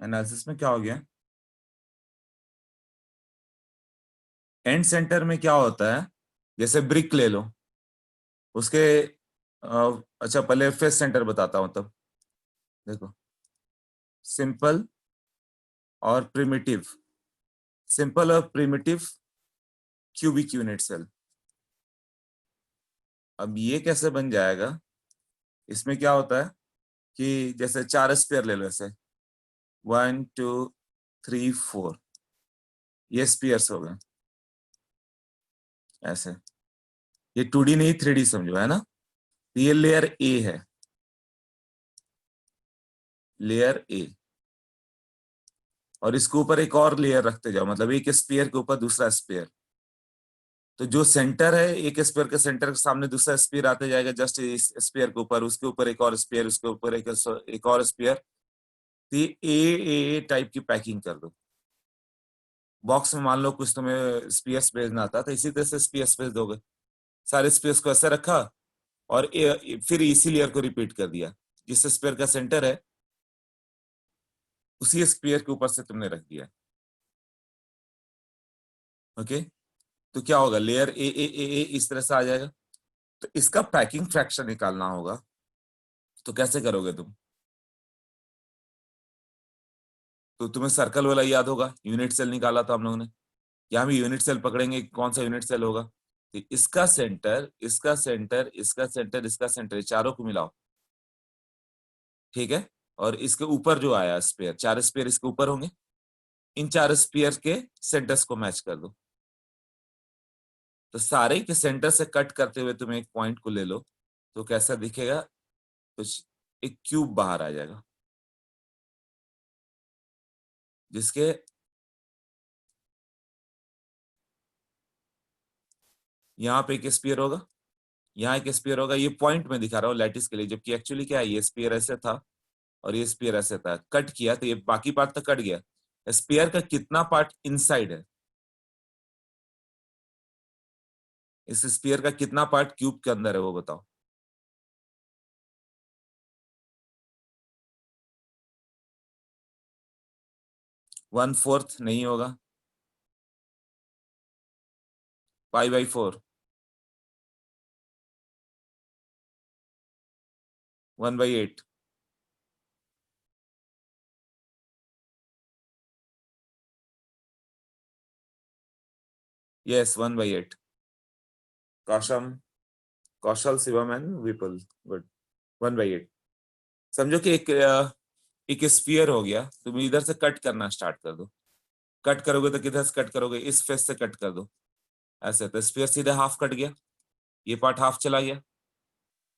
Analysis में क्या हो गया, एंड सेंटर में क्या होता है, जैसे ब्रिक ले लो, उसके अच्छा पहले फेस सेंटर बताता हूं तब। देखो, सिंपल और प्रिमिटिव, सिंपल और प्रिमिटिव क्यूबिक यूनिट सेल। अब ये कैसे बन जाएगा, इसमें क्या होता है कि जैसे चार स्पेयर ले लो, ऐसे 1 2 3 4, ये स्पेयर्स हो गए ऐसे। ये 2D नहीं 3D समझो, है ना। ये लेयर ए है, लेयर ए, और इसके ऊपर एक और लेयर रखते जाओ, मतलब एक स्पेयर के ऊपर दूसरा स्पेयर। तो जो सेंटर है, एक स्पेयर के सेंटर के सामने दूसरा स्पेयर आते जाएगा, जस्ट इस स्पेयर के ऊपर, उसके ऊपर एक और स्पेयर, उसके ऊपर एक और स्पेयर। तो ये ए टाइप की पैकिंग कर दो बॉक्स में। मान लो कुछ तुम्हें स्पेयर्स भेजना था, तो इसी तरह से स्पेयर्स भेज दोगे। सारे स्पेयर्स को ऐसे रखा, और फिर इसी लेयर को रिपीट कर दिया, जिस स्पेयर का सेंटर है उसी स्पेयर के ऊपर से तुमने रख दिया। ओके, तो क्या होगा, लेयर ए इस तरह से आ जाएगा। तो इसका पैकिंग फ्रैक्शन निकालना होगा, तो कैसे करोगे तुम। तो तुम्हें सर्कल वाला याद होगा, यूनिट सेल निकाला था हम लोगों ने। यहाँ भी यूनिट सेल पकड़ेंगे, कौन सा यूनिट सेल होगा। तो इसका सेंटर, इसका सेंटर, इसका सेंटर, इसका सेंटर, चारों को मिलाओ, ठीक है। और इसके ऊपर जो आया स्पेयर, चार स्पेयर इसके ऊपर होंगे, इन चार स्पेयर के सेंटर्स को मैच कर दो। तो सारे के सेंटर से कट करते हुए तुम एक पॉइंट को ले लो, तो कैसा दिखेगा, कुछ एक क्यूब बाहर आ जाएगा, जिसके यहाँ पे एक स्पीयर होगा, यहाँ एक स्पीयर होगा। ये पॉइंट में दिखा रहा हूँ लैटिस के लिए, जबकि एक्चुअली क्या है, ये स्पीयर ऐसे था और ये स्पीयर ऐसे था, कट किया तो ये बाकी पार्ट तो कट गया। स्पीयर का कितना पार्ट इनसाइड है, इस स्पीयर का कितना पार्ट क्यूब के अंदर है, वो बताओ। 1/4 नहीं होगा, 5/4, 1/8। Yes, 1/8। Kausham, Kaushal, Shivam and Vipul, good. 1/8। समझो कि एक स्फीयर हो गया, तुम इधर से कट करना स्टार्ट कर दो। कट करोगे तो किधर से कट करोगे, इस फेस से कट कर दो, ऐसे। तो स्फीयर सीधे हाफ कट गया, ये पार्ट हाफ चला गया।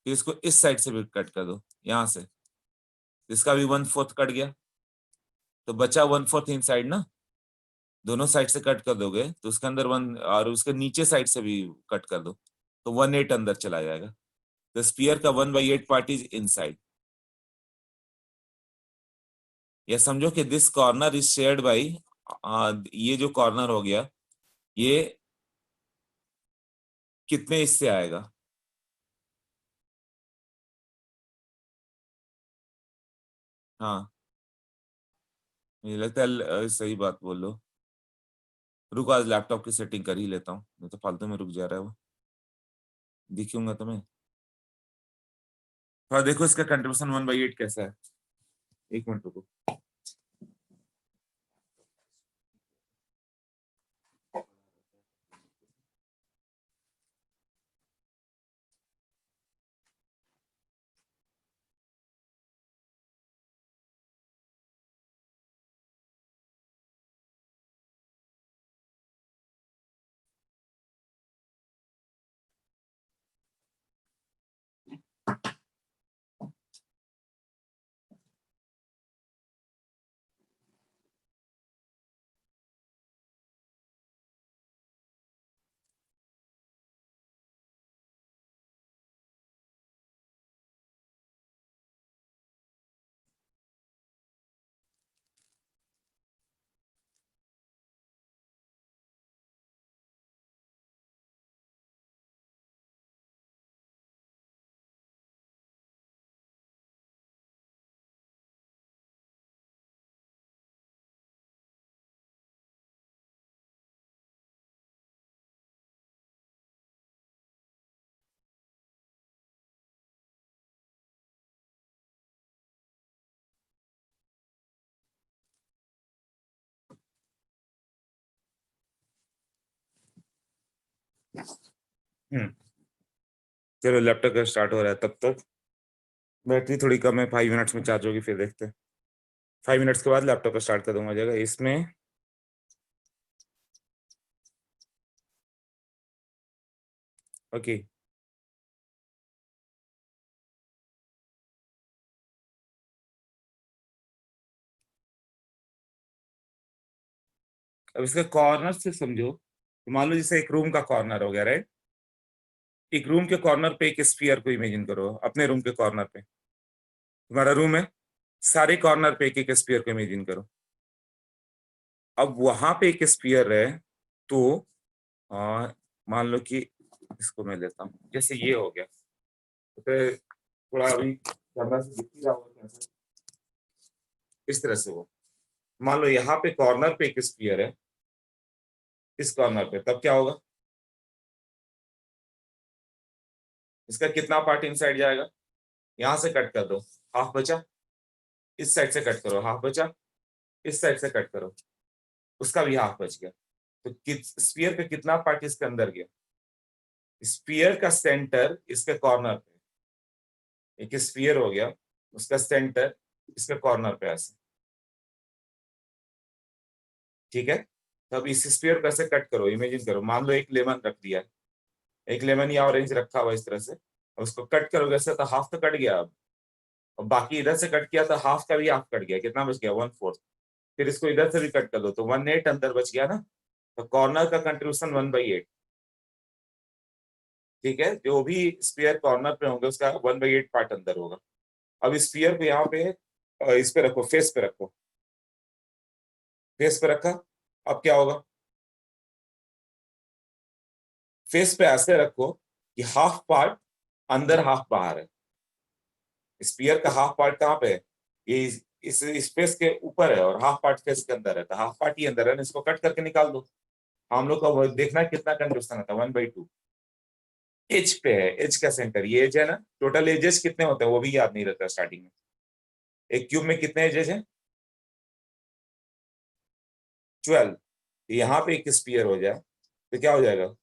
फिर इसको इस साइड से भी कट कर दो, यहां से, इसका भी 1/4 कट गया। तो बचा 1/4 इन साइड ना, दोनों साइड से कट कर दोगे तो उसके अंदर वन, और उसके नीचे साइड से भी कट कर दो, तो 1/8 अंदर चला जाएगा। तो स्पीयर का 1/8 पार्ट इज इन साइड। या समझो कि this corner is shared by, ये जो कॉर्नर हो गया, ये कितने इससे आएगा। हाँ, मुझे लगता है सही बात बोल लो। रुको, आज लैपटॉप की सेटिंग कर ही लेता हूँ, नहीं तो फालतू में रुक जा रहा है वो, दिखूंगा तुम्हें। हाँ देखो, इसका कंट्रीब्यूशन 1/8 कैसा है, एक मिनट रुको। चलो लैपटॉप का स्टार्ट हो रहा है, तब तक बैटरी थोड़ी कम है, 5 मिनट्स में चार्ज होगी, फिर देखते हैं। 5 मिनट्स के बाद लैपटॉप का स्टार्ट कर दूंगा जगह इसमें। ओके अब इसका कॉर्नर से समझो, मान लो जैसे एक रूम का कॉर्नर हो गया, राइट। एक रूम के कॉर्नर पे एक स्फीयर को इमेजिन करो, अपने रूम के कॉर्नर पे, तुम्हारा रूम है, सारे कॉर्नर पे एक एक स्फीयर को इमेजिन करो। अब वहां पे एक स्फीयर है, तो आ, मान लो कि इसको मैं लेता हूँ, जैसे ये हो गया, तो फिर थोड़ा अभी कैमरा से दिख ही रहा होगा कैसे, इस तरह से वो, मान लो यहाँ पे कॉर्नर पे एक स्फीयर है, इस कॉर्नर पे, तब क्या होगा, इसका कितना पार्ट इनसाइड जाएगा, यहां से कट कर दो, हाफ बचा, इस साइड से कट करो, हाफ बचा, इस साइड से कट करो, उसका भी हाफ बच गया। तो स्फीयर का कितना पार्ट इसके अंदर गया, स्फीयर का सेंटर इसके कॉर्नर पे, एक स्फीयर हो गया, उसका सेंटर इसके कॉर्नर पे ऐसे, ठीक है। तो अब इस स्फीयर को ऐसे कट करो, इमेजिन करो, मान लो एक लेमन रख दिया, एक लेमन या ऑरेंज रखा हुआ इस तरह से, और उसको कट करोगे ऐसे, तो हाफ तो कट गया अब, और बाकी इधर से कट किया तो हाफ का भी हाफ कट गया, कितना बच गया, 1/4। फिर इसको इधर से भी कट कर दो तो 1/8 अंदर बच गया ना, तो कॉर्नर का कंट्रीब्यूशन 1/8, ठीक है। जो भी स्फीयर कॉर्नर पे होंगे उसका 1/8 पार्ट अंदर होगा। अब स्फीयर को यहाँ पे इस पे रखो, फेस पे रखो, फेस पे रखा, अब क्या होगा, फेस पे ऐसे रखो कि हाफ पार्ट अंदर हाफ बाहर है, स्पीयर का हाफ पार्ट कहाँ पे है, ये इस स्पेस के ऊपर है, और हाफ पार्ट फेस के अंदर है, तो हाफ पार्ट ही अंदर है ना, इसको कट करके निकाल दो। हम लोग को देखना है कितना कंट्रीब्यूशन आता है, 1/2। एज पे है, एज का सेंटर ये एज है ना, टोटल एजेस कितने होते हैं वो भी याद नहीं रहता स्टार्टिंग में। एक क्यूब में कितने एजेस हैं, 12। यहाँ पे एक स्पीयर हो जाए तो क्या हो जाएगा,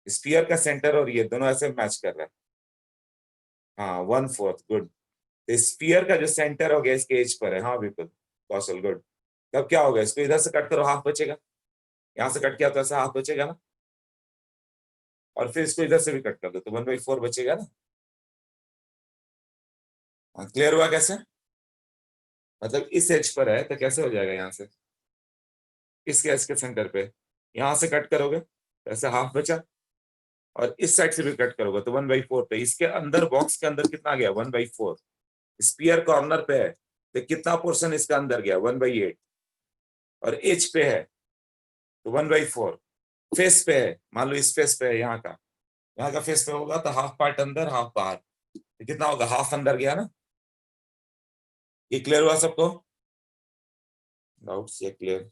स्पीयर का सेंटर और ये दोनों ऐसे मैच कर रहा है, हाँ 1/4, गुड। तो स्पीयर का जो सेंटर हो गया इसके एज पर है, हाँ बिल्कुल कौशल, गुड। तब क्या होगा, इसको इधर से कट करो, हाफ बचेगा, यहाँ से कट किया तो ऐसा हाफ बचेगा ना, और फिर इसको इधर से भी कट कर दो तो 1/4 बचेगा ना। क्लियर हुआ कैसे, मतलब इस एज पर है तो कैसे हो जाएगा, यहाँ से इसके एज के सेंटर पे, यहाँ से कट करोगे तो ऐसे हाफ बचा, और इस साइड से भी कट करोगे तो 1/4 पे, इसके अंदर बॉक्स के अंदर कितना गया, 1/4। स्पीयर कॉर्नर पे है तो कितना पोर्शन इसका अंदर गया, 1/8, और एज पे है तो 1/4। फेस पे है, मान लो इस फेस पे है, यहाँ का फेस पे होगा तो हाफ पार्ट अंदर हाफ बाहर, तो कितना होगा, हाफ अंदर गया ना। ये क्लियर हुआ सबको, डाउट्स ये क्लियर,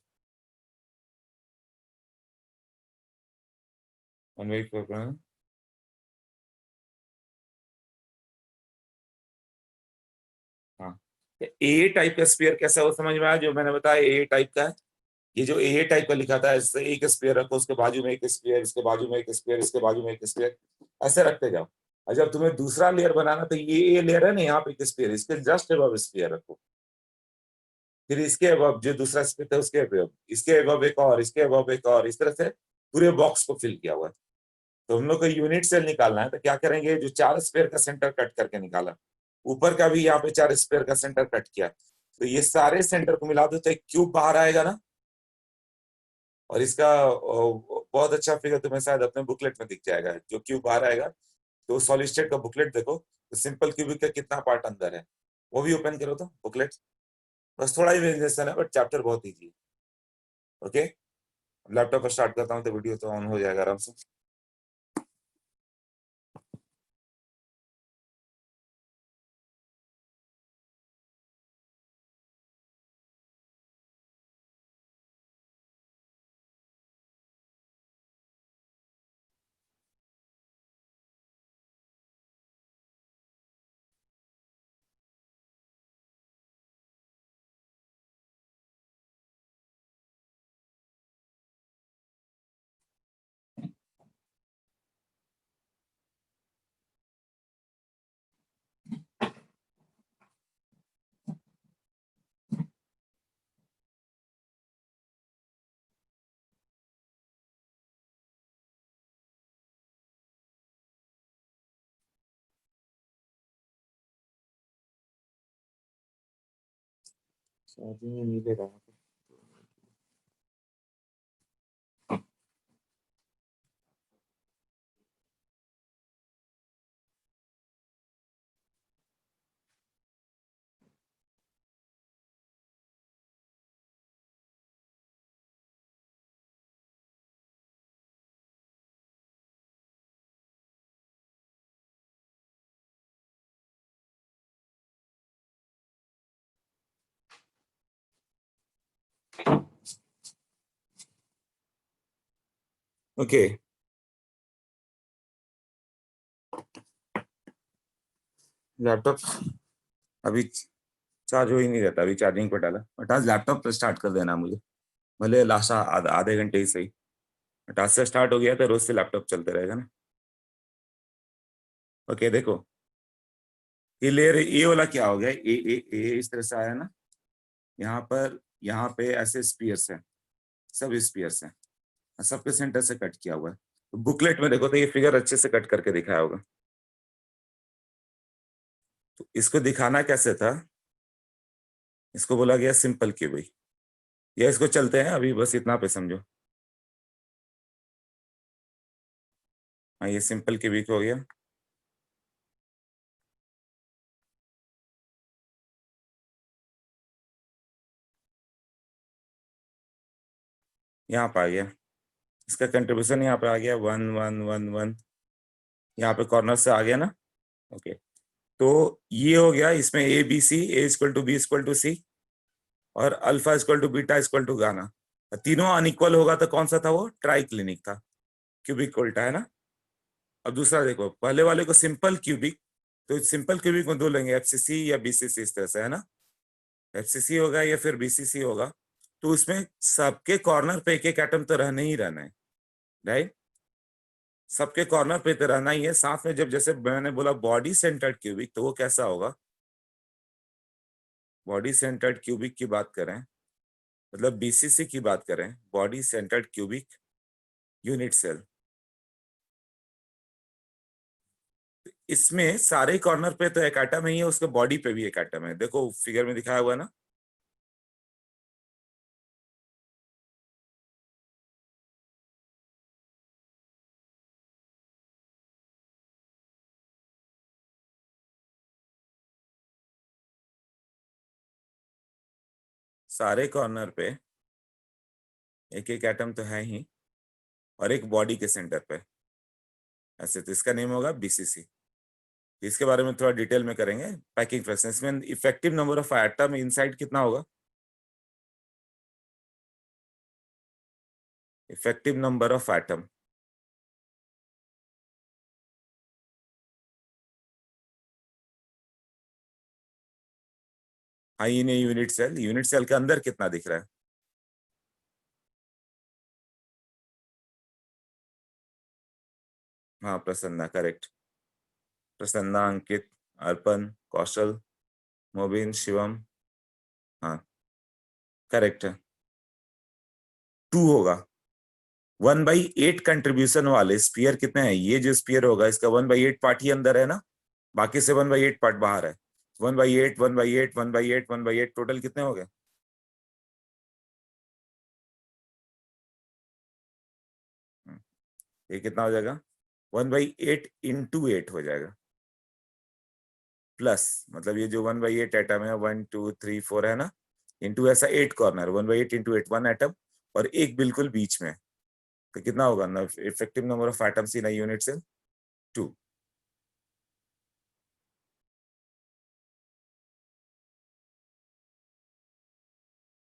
1/4। हाँ, ए टाइप का स्पीयर कैसा हो समझ में आया, जो मैंने बताया ए टाइप का है, ये जो ए टाइप का लिखा था, इससे एक स्पीयर रखो, उसके बाजू में एक स्पीयर, इसके बाजू में एक स्पीयर, इसके बाजू में एक स्पीयर, ऐसे रखते जाओ। और जब तुम्हें दूसरा लेयर बनाना तो ये ए लेयर है ना, यहाँ पे एक स्पीयर, इसके जस्ट अबव स्पीयर रखो, फिर इसके अबव जो दूसरा स्पीयर है उसके अबव, इसके अबव एक और, इसके अबव एक और, इस तरह से पूरे बॉक्स को फिल किया हुआ है। तो हम लोग को यूनिट सेल निकालना है तो क्या करेंगे, जो 4 स्पेयर का सेंटर कट करके निकाला, ऊपर का भी यहाँ पे 4 स्पेयर का सेंटर कट किया, तो ये सारे सेंटर को मिला दो तो एक क्यूब बाहर आएगा ना। और इसका बहुत अच्छा फिगर तुम्हें शायद अपने बुकलेट में दिख जाएगा, जो क्यूब बाहर आएगा, तो सॉलिड स्टेट का बुकलेट देखो, तो सिंपल क्यूबिक का कितना पार्ट अंदर है, वो भी ओपन करो तो बुकलेट, बस थोड़ा ही वेरिएशन है बट चैप्टर बहुत इजी है। ओके, लैपटॉप पर स्टार्ट करता हूँ तो वीडियो तो ऑन हो जाएगा आराम से। चार्जिंग ही नहीं ले रहा है। ओके, लैपटॉप अभी चार्ज हो ही नहीं रहता, अभी चार्जिंग पे डाला, बट आज लैपटॉप स्टार्ट कर देना मुझे, भले लास्ट आधे घंटे ही सही, बट आज से स्टार्ट हो गया तो रोज से लैपटॉप चलते रहेगा ना। ओके देखो, ये लेयर ए वाला क्या हो गया, ए ए ए इस तरह से आया ना, यहाँ पर, यहाँ पे ऐसे स्पीयर्स हैं, सब स्पीयर्स हैं, सबके सेंटर से कट किया हुआ है। तो बुकलेट में देखो तो ये फिगर अच्छे से कट करके दिखाया होगा। तो इसको दिखाना कैसे था, इसको बोला गया सिंपल क्यूबिक, या इसको चलते हैं अभी बस इतना पे समझो। हाँ ये सिंपल क्यूबिक हो गया। यहाँ पे आ गया, इसका कंट्रीब्यूशन यहाँ पे आ गया 1 1 1 1, यहाँ पे कॉर्नर से आ गया ना। ओके, तो ये हो गया, इसमें A B C, A equal to B equal to C, और alpha equal to beta equal to gamma. तीनों अनइक्वल होगा तो कौन सा था वो, ट्राई क्लिनिक था, क्यूबिक उल्टा है ना। अब दूसरा देखो, पहले वाले को सिंपल क्यूबिक, तो सिंपल क्यूबिक में दो लेंगे, एफसीसी या बीसीसी, इस तरह से है ना, एफसीसी होगा या फिर बीसीसी होगा। तो उसमें सबके कॉर्नर पे एक एक एटम तो रहना ही रहना है, राइट, सबके कॉर्नर पे तो रहना ही है। साथ में जब, जैसे मैंने बोला बॉडी सेंटर्ड क्यूबिक, तो वो कैसा होगा, बॉडी सेंटर्ड क्यूबिक की बात करें, मतलब बीसीसी की बात करें, body centred cubic unit cell, इसमें सारे कॉर्नर पे तो एक एटम ही है, उसके बॉडी पे भी एक एटम है, देखो फिगर में दिखाया हुआ है ना। सारे कॉर्नर पे एक एक एटम तो है ही, और एक बॉडी के सेंटर पे ऐसे, तो इसका नेम होगा बीसीसी। इसके बारे में थोड़ा डिटेल में करेंगे पैकिंग प्रोसेस में। Effective number of atom inside कितना होगा, इफेक्टिव नंबर ऑफ एटम, हाँ ये नहीं, यूनिट सेल के अंदर कितना दिख रहा है, हाँ प्रसन्ना करेक्ट, प्रसन्ना, अंकित, अर्पण, कौशल, मोबिन, शिवम, हाँ करेक्ट है, 2 होगा। 1/8 कंट्रीब्यूशन वाले स्पीयर कितने हैं, ये जो स्पीयर होगा इसका 1/8 पार्ट ही अंदर है ना, बाकी से 1/8 पार्ट बाहर है। 1/8 1/8 1/8 1/8 टोटल कितने हो गए, ये कितना हो जाएगा, 1/8 इंटू 8 हो जाएगा, प्लस, मतलब ये जो 1/8 एटम है, 1 2 3 4 है ना, इंटू ऐसा 8 कॉर्नर, 1/8 इंटू 8, 1 एटम, और एक बिल्कुल बीच में, तो कितना होगा ना effective number of atoms in a unit cell, 2।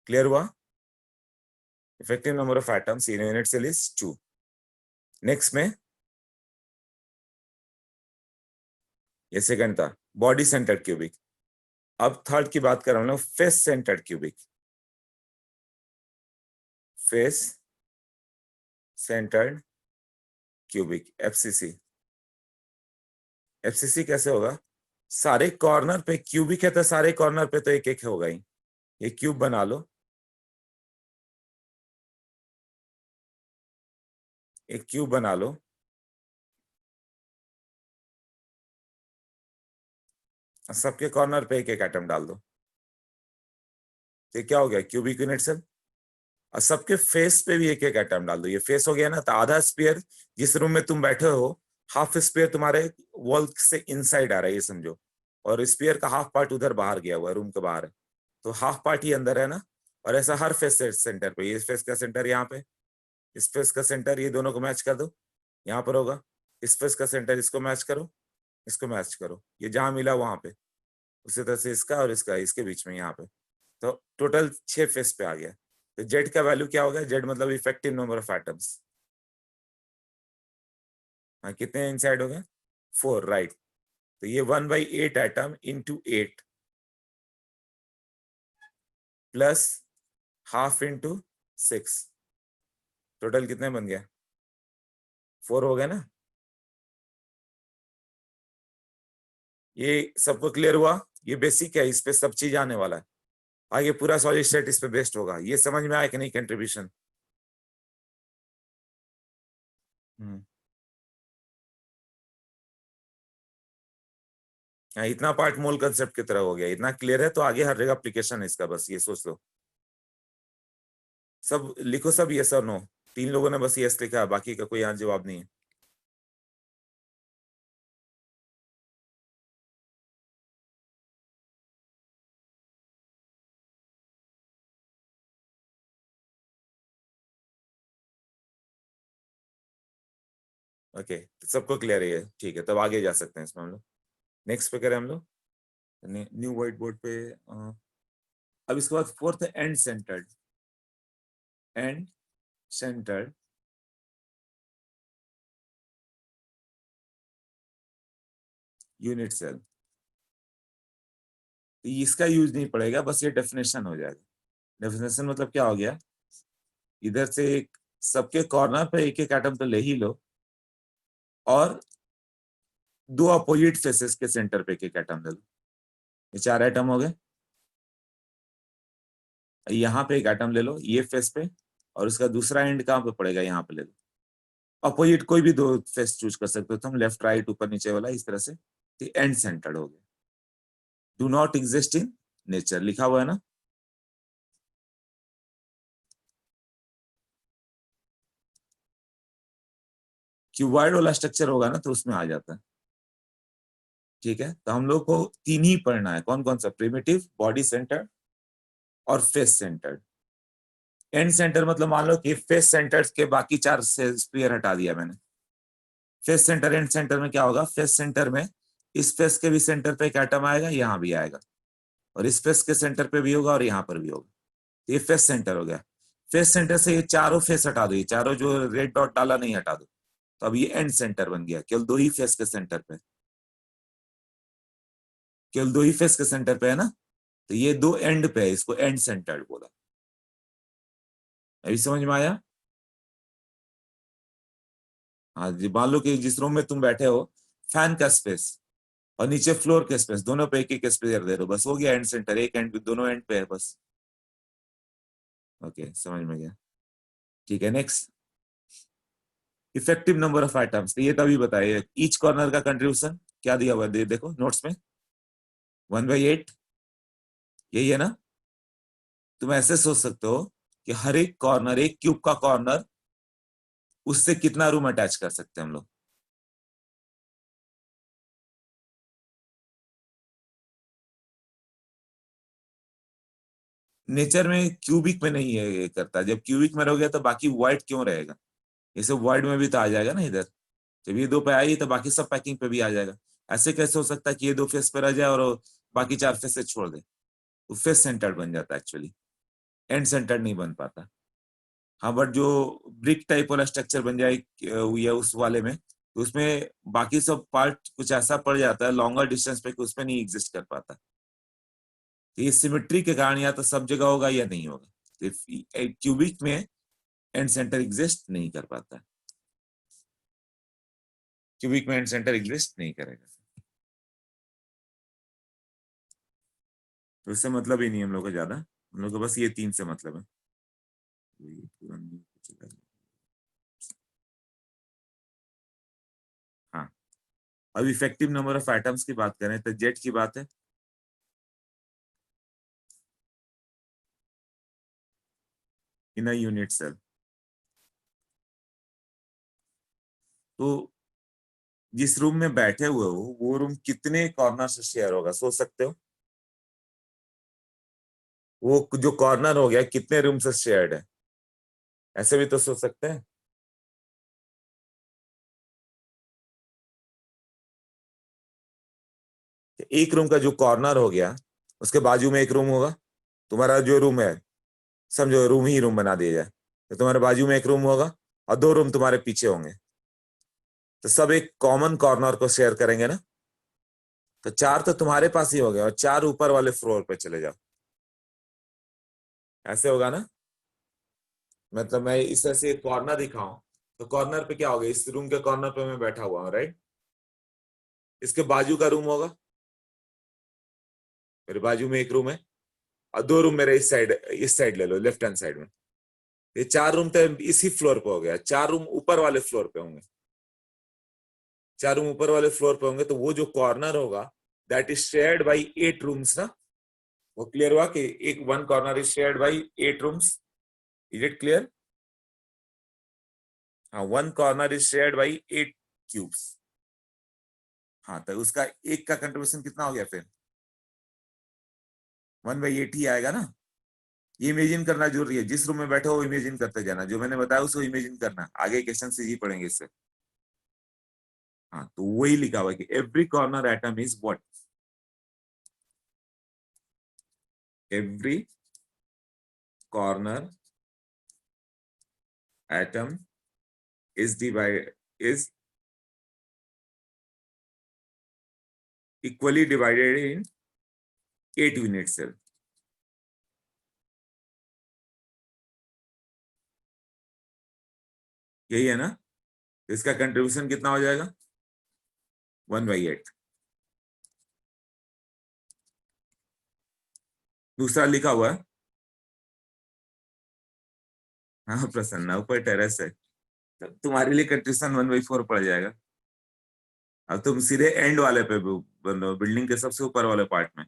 Clear हुआ, effective number of atoms in unit cell is 2। Next में, ये सेकंड था बॉडी सेंटर्ड क्यूबिक, अब थर्ड की बात कर रहा हूं, face centred cubic, face centred cubic, FCC. FCC कैसे होगा, सारे कॉर्नर पे क्यूबिक है तो सारे कॉर्नर पे तो एक एक होगा ही, ये क्यूब बना लो, एक क्यूब बना लो, सबके कॉर्नर पे एक एक एटम डाल दो, तो क्या हो गया, क्यूबिक यूनिट सेल। और सबके फेस पे भी एक एक एटम डाल दो, ये फेस हो गया ना, तो आधा स्पेयर जिस रूम में तुम बैठे हो, हाफ स्पेयर तुम्हारे वॉल से इनसाइड आ रहा है, ये समझो, और स्पेयर का हाफ पार्ट उधर बाहर गया हुआ है, रूम के बाहर है, तो हाफ पार्ट ही अंदर है ना। और ऐसा हर फेस सेंटर पे, ये फेस का सेंटर यहाँ पे, इस फेस का सेंटर, ये दोनों को मैच कर दो, यहाँ पर होगा। इस फेस का सेंटर, इसको मैच करो, इसको मैच करो, ये जहां मिला वहां पे, उसी तरह से इसका और इसका, इसके बीच में यहाँ पे, तो टोटल 6 फेस पे आ गया। तो जेड का वैल्यू क्या होगा, जेड मतलब इफेक्टिव नंबर ऑफ एटम्स। हाँ, कितने इनसाइड हो गए, 4, राइट। तो ये 1/8 atom into 8 plus half into 6, total कितने बन गया, 4 हो गया ना। ये सबको क्लियर हुआ, ये बेसिक है, इस पे सब चीज आने वाला है, आगे पूरा सॉलिड स्टेट इस पे बेस्ड होगा। ये समझ में आया कि नहीं कंट्रीब्यूशन। इतना पार्ट मोल कंसेप्ट की तरह हो गया, इतना क्लियर है तो आगे हर जगह एप्लीकेशन है इसका, बस ये सोच लो। सब लिखो, सब यस और नो, 3 लोगों ने बस यस लिखा है, बाकी का कोई यहाँ जवाब नहीं है। ओके, तो सबको क्लियर है, ठीक है, तब आगे जा सकते हैं इसमें हम लोग। नेक्स्ट पे करें हम लोग, न्यू व्हाइट बोर्ड पे। अब इसके बाद फोर्थ है end centred, end centred unit cell. इसका यूज नहीं पड़ेगा, बस ये डेफिनेशन हो जाएगा। डेफिनेशन मतलब क्या हो गया, इधर से एक, सबके कॉर्नर पे एक एक एटम तो ले ही लो, और 2 अपोजिट फेसेस के सेंटर पे एक एक एटम ले लो, ये 4 एटम हो गए। यहाँ पे एक एटम ले लो ये फेस पे, और उसका दूसरा एंड कहाँ पे पड़ेगा, यहाँ पे ले लो। अपोजिट कोई भी 2 फेस चूज कर सकते हो तुम, लेफ्ट राइट ऊपर नीचे वाला, इस तरह से। एंड सेंटर्ड हो गया। Do not exist in nature लिखा हुआ है ना। क्यूबॉइड वाला स्ट्रक्चर होगा ना तो उसमें आ जाता है। ठीक है, तो हम लोग को 3 ही पढ़ना है, कौन कौन सा, प्रिमिटिव, बॉडी सेंटर और फेस सेंटर। एंड सेंटर मतलब मान लो कि फेस सेंटर के बाकी 4 से स्पीयर हटा दिया मैंने। फेस सेंटर, एंड सेंटर में क्या होगा, फेस सेंटर में इस फेस के भी सेंटर पे एक एटम आएगा, यहाँ भी आएगा, और इस फेस के सेंटर पे भी होगा और यहाँ पर भी होगा। तो ये फेस सेंटर हो गया। फेस सेंटर से ये चारों फेस हटा दो, ये चारों जो रेड डॉट डाला नहीं हटा दो, तो अब ये एंड सेंटर बन गया, केवल 2 ही फेस के सेंटर पे, केवल 2 ही फेस के सेंटर पे है ना, तो ये 2 एंड पे है, इसको एंड सेंटर्ड बोला। अभी समझ में आया। हाँ जी, मान लो कि जिस रूम में तुम बैठे हो, फैन का स्पेस और नीचे फ्लोर के स्पेस, दोनों पे एक एक स्पेयर दे दो, बस हो गया एंड सेंटर, एक एंड दोनों एंड पे है बस। ओके, समझ में गया। ठीक है, next, effective number of items, ये तभी बताइए ईच कॉर्नर का कंट्रीब्यूशन क्या दिया हुआ है, देखो नोट्स में, 1/8, यही है ना। तुम ऐसे सोच सकते हो कि हर एक कॉर्नर, एक क्यूब का कॉर्नर, उससे कितना रूम अटैच कर सकते हैं हम लोग। नेचर में क्यूबिक में नहीं है ये करता, जब क्यूबिक में रहोगे तो बाकी वाइड क्यों रहेगा, ये सब वाइड में भी तो आ जाएगा ना इधर। जब ये 2 पे आई तो बाकी सब पैकिंग पे भी आ जाएगा। ऐसे कैसे हो सकता है कि ये 2 फेस पे रह जाए और बाकी 4 फेस से छोड़ दे, तो फेस सेंटर्ड बन जाता है एक्चुअली, एंड सेंटर्ड नहीं बन पाता। हाँ, बट जो ब्रिक टाइप वाला स्ट्रक्चर बन जाए या उस वाले में, तो उसमें बाकी सब पार्ट कुछ ऐसा पड़ जाता है लॉन्गर डिस्टेंस पे कि उसमें नहीं एग्जिस्ट कर पाता। तो ये सिमेट्री के कारण या तो सब जगह होगा या नहीं होगा, तो क्यूबिक में एंड सेंटर एग्जिस्ट नहीं कर पाता, क्यूबिक में एंड सेंटर एग्जिस्ट नहीं करेगा, तो इससे मतलब ही नहीं हम लोग को ज्यादा, हम लोग को बस ये 3 से मतलब है। हाँ, अब इफेक्टिव नंबर ऑफ आइटम्स की बात करें तो जेड की बात है, इन अ यूनिट सेल। तो जिस रूम में बैठे हुए हो वो रूम कितने कॉर्नर से शेयर होगा, सोच सकते हो? वो जो कॉर्नर हो गया कितने रूम से शेयर्ड है, ऐसे भी तो सोच सकते हैं। एक रूम का जो कॉर्नर हो गया उसके बाजू में एक रूम होगा, तुम्हारा जो रूम है, समझो रूम ही रूम बना दिया जाए, तो तुम्हारे बाजू में एक रूम होगा और दो रूम तुम्हारे पीछे होंगे, तो सब एक कॉमन कॉर्नर को शेयर करेंगे ना। तो चार तो तुम्हारे पास ही हो गया और चार ऊपर वाले फ्लोर पे चले जाओ, ऐसे होगा ना। मतलब मैं इस तरह से एक कॉर्नर दिखाऊं तो कॉर्नर पे क्या होगा, इस रूम के कॉर्नर पे मैं बैठा हुआ हूँ, राइट। इसके बाजू का रूम होगा, मेरे बाजू में एक रूम है और दो रूम मेरे इस साइड ले लो, लेफ्ट हैंड साइड में। ये चार रूम तो इसी फ्लोर पे हो गया, चार रूम ऊपर वाले फ्लोर पे होंगे, चार रूम ऊपर वाले फ्लोर पे होंगे, तो वो जो कॉर्नर होगा that is shared by 8 rooms ना। वो क्लियर हुआ कि एक one corner is shared by 8 rooms, is it clear? हाँ, one corner is shared by 8 cubes. हाँ, तो उसका एक का कंट्रीब्यूशन कितना हो गया फिर? 1/8 ही आएगा ना। ये इमेजिन करना जरूरी है, जिस रूम में बैठे हो इमेजिन करते जाना, जो मैंने बताया उसको इमेजिन करना, आगे क्वेश्चन से ही पढ़ेंगे इससे। हाँ, तो वही लिखा हुआ है कि every corner atom is what, every corner atom is divided is equally divided in 8 unit cell। यही है ना, तो इसका कंट्रीब्यूशन कितना हो जाएगा? 1/8। दूसरा लिखा हुआ है, हाँ प्रसन्ना ऊपर टेरेस है, तो तुम्हारे लिए कंट्रीब्यूशन 1/4 पड़ जाएगा। अब तुम सीधे एंड वाले पे बनो, बिल्डिंग के सबसे ऊपर वाले पार्ट में,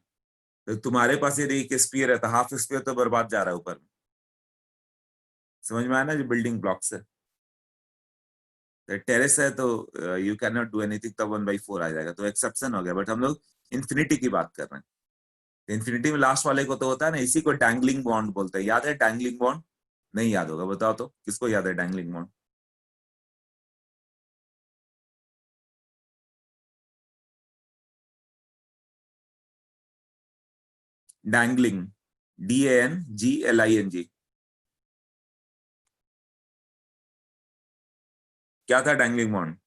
तो तुम्हारे पास यदि एक स्पीयर है तो हाफ स्पीयर तो बर्बाद जा रहा है ऊपर में। समझ में आया ना, जो बिल्डिंग ब्लॉक्स है, तो टेरेस है तो you can not do anything, तब 1/4 आ जाएगा, तो एक्सेप्शन हो गया, बट हम लोग इन्फिनिटी की बात कर रहे हैं। इन्फिनिटी में लास्ट वाले को तो होता है ना, इसी को डैंगलिंग बॉन्ड बोलते हैं, याद है डैंगलिंग बॉन्ड? नहीं याद होगा, बताओ तो किसको याद है डैंगलिंग बॉन्ड? डैंगलिंग, DANGLING, क्या था डैंगलिंग बॉन्ड?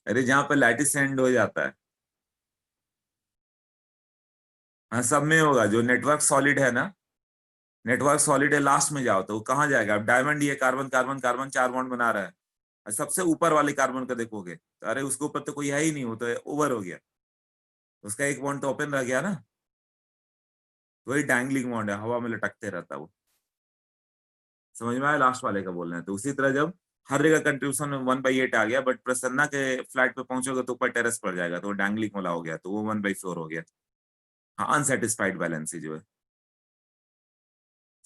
अरे जहां पर लैटिस एंड हो जाता है, हाँ सब में होगा, जो नेटवर्क सॉलिड है ना, नेटवर्क सॉलिड है लास्ट में जाओ तो वो कहाँ जाएगा? अब डायमंड ये कार्बन कार्बन कार्बन चार बॉन्ड बना रहा है, और सबसे ऊपर वाले कार्बन का देखोगे तो अरे उसके ऊपर तो कोई है ही नहीं, वो तो ओवर हो गया, उसका एक बॉन्ड तो ओपन रह गया ना। तो वही डैंगलिंग बॉन्ड है, हवा में लटकते रहता है वो। समझ में आया लास्ट वाले का बोल रहे हैं, तो उसी तरह जब हर जगह कंट्रीब्यूशन 1/8 आ गया, बट प्रसन्ना के फ्लैट पे पहुंचोगे तो ऊपर टेरेस पड़ जाएगा, तो वो डैंगलिंग वाला हो गया, तो वो 1/4 हो गया। हाँ, अनसेटिस्फाइड बैलेंस जो है।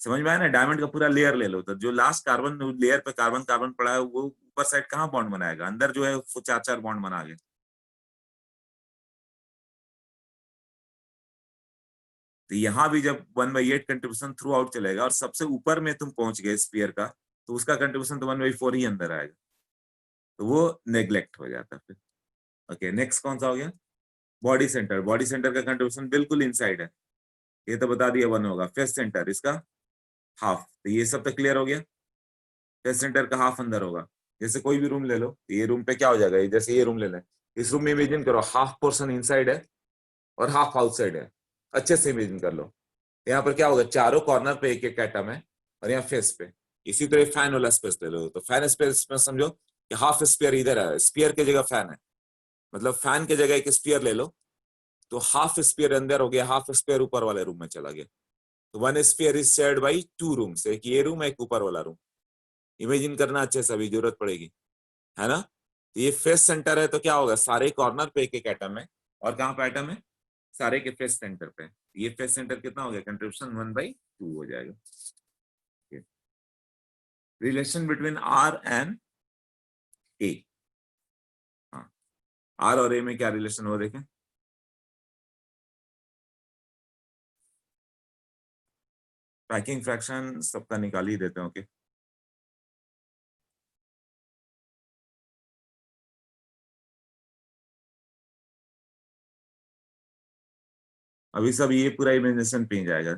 समझ में आया ना, डायमंड का पूरा लेयर ले लो, तो जो लास्ट कार्बन लेयर पे कार्बन कार्बन पड़ा है वो ऊपर साइड कहाँ बॉन्ड बनाएगा? अंदर जो है वो चार चार बॉन्ड बना गया। तो यहाँ भी जब 1/8 कंट्रीब्यूशन थ्रू आउट चलेगा और सबसे ऊपर में तुम पहुंच गए स्पीयर का, तो उसका कंट्रीब्यूशन तो 1/4 ही अंदर आएगा, तो वो नेग्लेक्ट हो जाता है फिर। ओके, नेक्स्ट कौन सा हो गया? बॉडी सेंटर, बॉडी सेंटर का कंट्रीब्यूशन बिल्कुल इनसाइड है, ये तो बता दिया 1 होगा। फेस सेंटर इसका हाफ, तो ये सब तो क्लियर हो गया, फेस सेंटर का हाफ अंदर होगा। जैसे कोई भी रूम ले लो, ये रूम पे क्या हो जाएगा, जैसे ये रूम ले लें, इस रूम में इमेजिन करो हाफ पोर्शन इनसाइड है और हाफ आउटसाइड है, अच्छे से इमेजिन कर लो। यहाँ पर क्या होगा, चारों कॉर्नर पे एक एक एटम है और यहाँ फेस पे। इसी तरह फैन वाला स्पेस ले लो, तो फैन स्पेस में समझो कि हाफ स्पीयर इधर है, स्पीयर की जगह फैन है, मतलब फैन की जगह एक स्पीयर ले लो, तो हाफ स्पीयर अंदर हो गया, हाफ स्पीयर ऊपर वाले रूम में चला गया। तो one sphere is shared by 2 rooms, एक ये रूम एक ऊपर वाला रूम। इमेजिन करना अच्छे से, अभी जरूरत पड़ेगी, है ना। ये फेस सेंटर है तो क्या होगा, सारे कॉर्नर पे एक एक एटम है, और कहाँ पे एटम है, सारे के फेस सेंटर पे। ये फेस सेंटर कितना हो गया, कंट्रीब्यूशन 1/2 हो जाएगा। रिलेशन बिटवीन आर एंड ए। हाँ, आर और ए में क्या रिलेशन हो, देखें। पैकिंग फ्रैक्शन सबका निकाल ही देते हैं, ओके। अभी सब ये पूरा इमेजिनेशन पे ही जाएगा।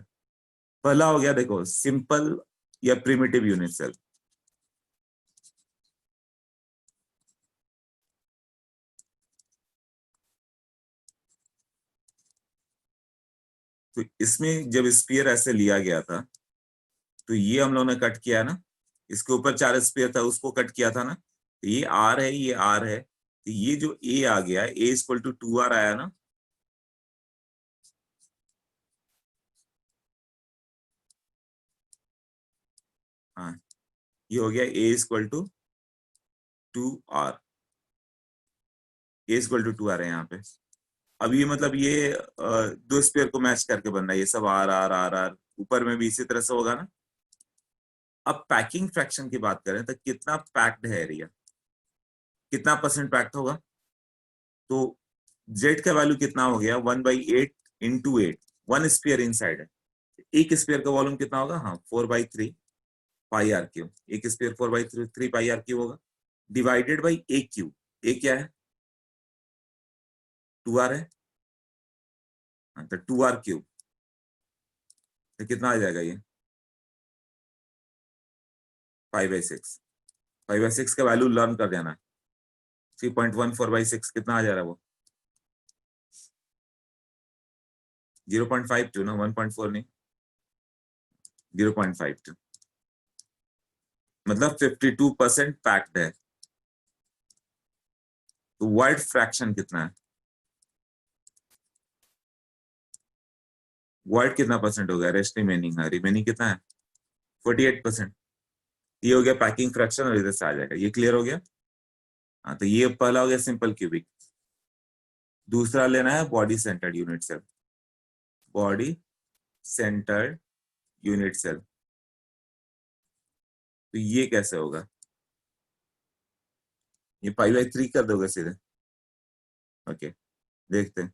पहला हो गया, देखो, सिंपल या प्रिमिटिव यूनिट सेल। तो इसमें जब स्पीयर ऐसे लिया गया था, तो ये हम लोगों ने कट किया ना, इसके ऊपर 4 स्पीयर था, उसको कट किया था ना, तो ये आर है, ये आर है, तो ये जो ए आ गया, ए इक्वल टू 2r आया ना। हाँ, ये हो गया a equal to 2r, a equal to 2r है यहाँ पे। अब ये मतलब ये दो स्पेयर को मैच करके बन रहा है, ये सब आर आर आर आर, ऊपर में भी इसी तरह से होगा ना। अब पैकिंग फ्रैक्शन की बात करें तो कितना पैक्ड है एरिया, कितना परसेंट पैक्ड होगा, तो जेड का वैल्यू कितना हो गया, 1/8 इंटू 8, वन स्पेयर इन साइड है। एक स्पेयर का वॉल्यूम कितना होगा, हाँ, 4/3 पाई आर क्यू। एक स्पेयर 4/3 पाई आर क्यू होगा, डिवाइडेड बाई ए क्यू। ए क्या है, 2r है। हाँ, तो 2r क्यूब, तो कितना आ जाएगा ये, 5/6। 5/6 का वैल्यू लर्न कर देना है। 3.14/6 कितना आ जा रहा है वो, 0.52 ना, 1.4 नहीं, 0.52, मतलब 52% पैक्ड है। तो वाइड फ्रैक्शन कितना है, वाइड कितना परसेंट हो गया, रेस्ट रिमेनिंग है, रिमेनिंग कितना है, 48%। ये हो गया पैकिंग फ्रैक्शन, और इधर से आ जाएगा, ये क्लियर हो गया। हाँ, तो ये पहला हो गया सिंपल क्यूबिक। दूसरा लेना है body centred unit cell. Body centred unit cell, तो ये कैसे होगा, ये 5/3 कर दोगे सीधे, ओके। देखते हैं,